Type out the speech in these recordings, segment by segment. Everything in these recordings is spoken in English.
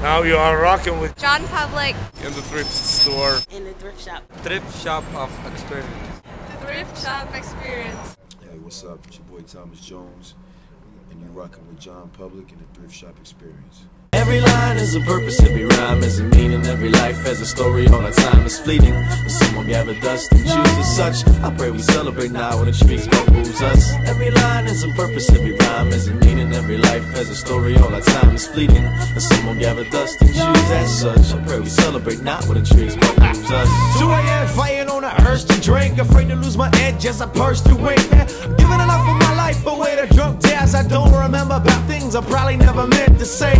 Now you are rocking with John Public in the thrift store. In the thrift shop. Thrift Shop of Experience. The Thrift Shop Experience. Hey, what's up? It's your boy Thomas Jones, and you rocking with John Public and the Thrift Shop Experience. Every line is a purpose, every rhyme is a meaning, every life has a story, all our time is fleeting. When someone gather dust and choose as such, I pray we celebrate now when the trees gon' moves us. Every line is a purpose, every rhyme is a meaning, every life has a story, all our time is fleeting. When someone gather dust and choose as such, I pray we celebrate now when the trees gon' moves us. 2 a.m. fighting on the urge to drink, afraid to lose my edge as I purse through wink. Giving enough of my life away to drunk days I don't remember about things I probably never meant to say.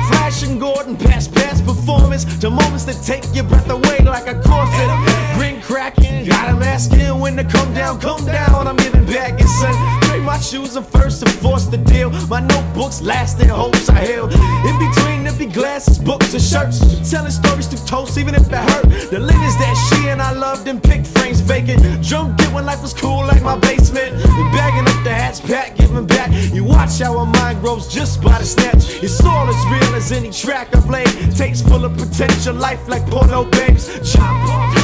Flashing Gordon, past performance, to moments that take your breath away like a corset. Grin cracking, got him asking when to come down, I'm giving back and son. Trade my shoes and first and force the deal. My notebooks last in hopes I heal. In between there be glasses, books and shirts, telling stories through toast even if it hurt. The linen that she and I loved in pick frames vacant. Drunk it when life was cool like my basement. And bagging up the hats, pack, giving back. You watch how our mind grows just by the snaps. It's all as real as any track I've laid. Takes full of potential, life like porno babes.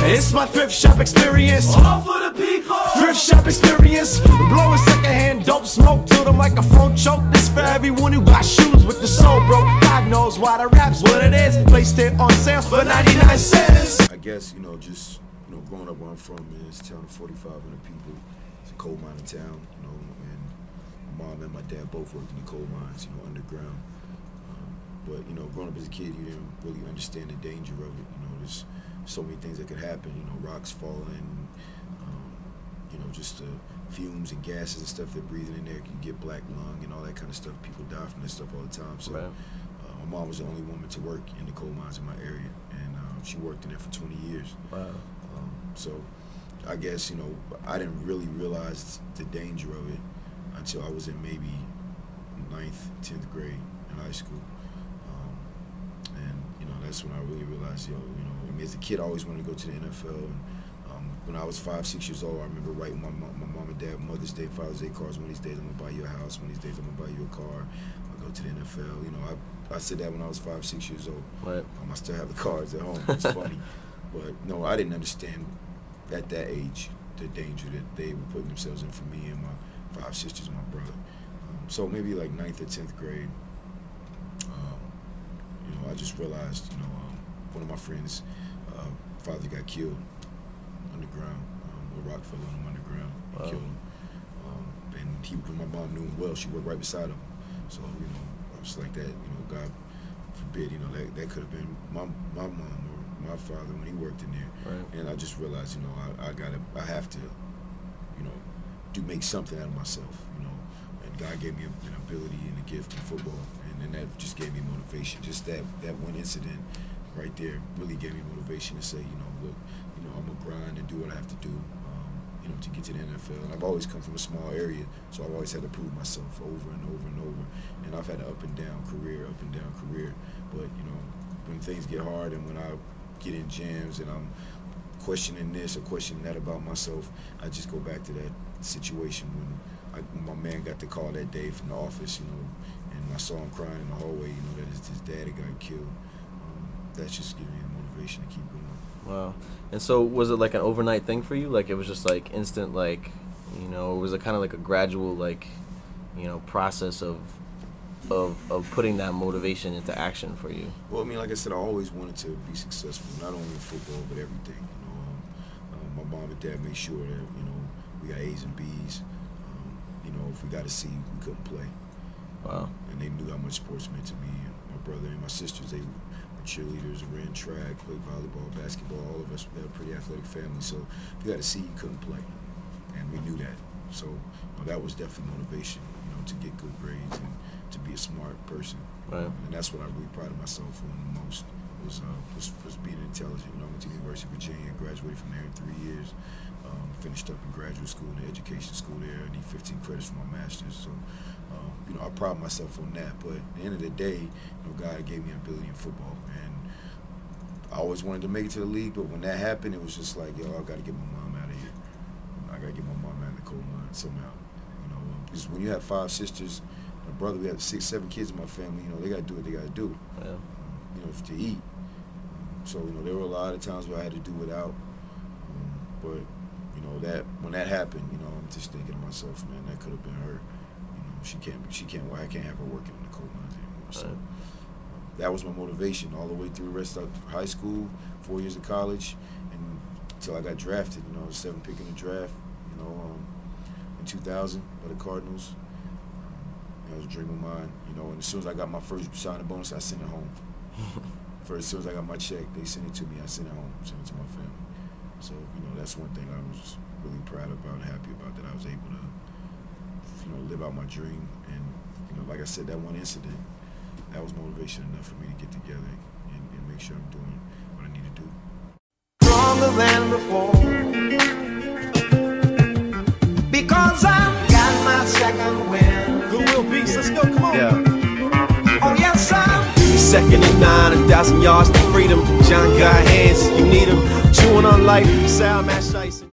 It's my thrift shop experience. All for the people. Thrift shop experience. Blowing secondhand dope smoke till the microphone choke. This for everyone who buys shoes with the soul broke. God knows why the rap's what it is. Placed it on sale for 99 cents. I guess, just, growing up where I'm from, man, it's a town of 4,500 people. It's a coal mining town, and my mom and my dad both worked in the coal mines, underground. But, growing up as a kid, you didn't really understand the danger of it. There's so many things that could happen, rocks falling, just the fumes and gases and stuff they're breathing in there. You get black lung and all that kind of stuff. People die from that stuff all the time. So my mom was the only woman to work in the coal mines in my area, and she worked in there for 20 years. Wow. So I guess, I didn't really realize the danger of it until I was in maybe 9th, 10th grade in high school. That's when I really realized, as a kid, I always wanted to go to the NFL. And when I was 5, 6 years old, I remember writing my mom and dad Mother's Day, Father's Day cards. One of these days, I'm gonna buy you a house. One of these days, I'm gonna buy you a car. I'll go to the NFL. I said that when I was 5, 6 years old. Right. I still have the cards at home. It's funny, but no, I didn't understand at that age the danger that they were putting themselves in for me and my 5 sisters, and my brother. So maybe like 9th or 10th grade. I just realized, one of my friends' father got killed underground. A rock fell on him underground and killed him. And my mom knew him well. She worked right beside him. So, I was like that. God forbid, that could have been my mom or my father when he worked in there. Right. And I just realized, I have to, make something out of myself. And God gave me an ability and a gift in football. And that just gave me motivation. Just that one incident right there really gave me motivation to say, look, I'm gonna grind and do what I have to do, to get to the NFL. And I've always come from a small area, so I've always had to prove myself over and over and over. And I've had an up and down career. But when things get hard and when I get in jams and I'm questioning this or questioning that about myself, I just go back to that situation when my man got the call that day from the office, and I saw him crying in the hallway, that his dad had got killed. That's just giving me motivation to keep going. Wow. And so was it like an overnight thing for you? Like it was just like instant, like, or was it kind of like a gradual, like, process of putting that motivation into action for you? Well, like I said, I always wanted to be successful, not only in football, but everything. My mom and dad made sure that, we got A's and B's. If we got a C, we couldn't play. Wow. And they knew how much sports meant to me. And my brother and my sisters, they were cheerleaders, ran track, played volleyball, basketball. All of us, we had a pretty athletic family. So if you got a C, you couldn't play. And we knew that. So that was definitely motivation, to get good grades and to be a smart person. Right. And that's what I really prided myself on the most, was being intelligent. I went to the University of Virginia, graduated from there in 3 years. Finished up in graduate school, in the education school there. I need 15 credits for my master's. So, I pride myself on that. But at the end of the day, God gave me an ability in football. And I always wanted to make it to the league, but when that happened, it was just like, I got to get my mom out of here. I got to get my mom out of the coal mine somehow. Because when you have 5 sisters, my brother, we have 6, 7 kids in my family, they got to do what they got to do. Yeah. to eat. So there were a lot of times where I had to do without. But that when that happened, I'm just thinking to myself, man, that could have been her. She can't. Why I can't have her working in the coal mines anymore? So that was my motivation all the way through the rest of high school, 4 years of college, and until I got drafted. I was 7th pick in the draft. In 2000 by the Cardinals. It was a dream of mine. And as soon as I got my first signing bonus, I sent it home. As soon as I got my check, they sent it to me. I sent it home, sent it to my family. So that's one thing I was really proud about and happy about, that I was able to live out my dream. And like I said, that one incident, that was motivation enough for me to get together and make sure I'm doing what I need to do. Stronger than before, because I've got my second wind. Goodwill Beats, let's go, come on. Yeah. Oh yes, I'm second and 9, 1,000 yards to freedom. John got hands, you need them. Chewing on life, sour match ice.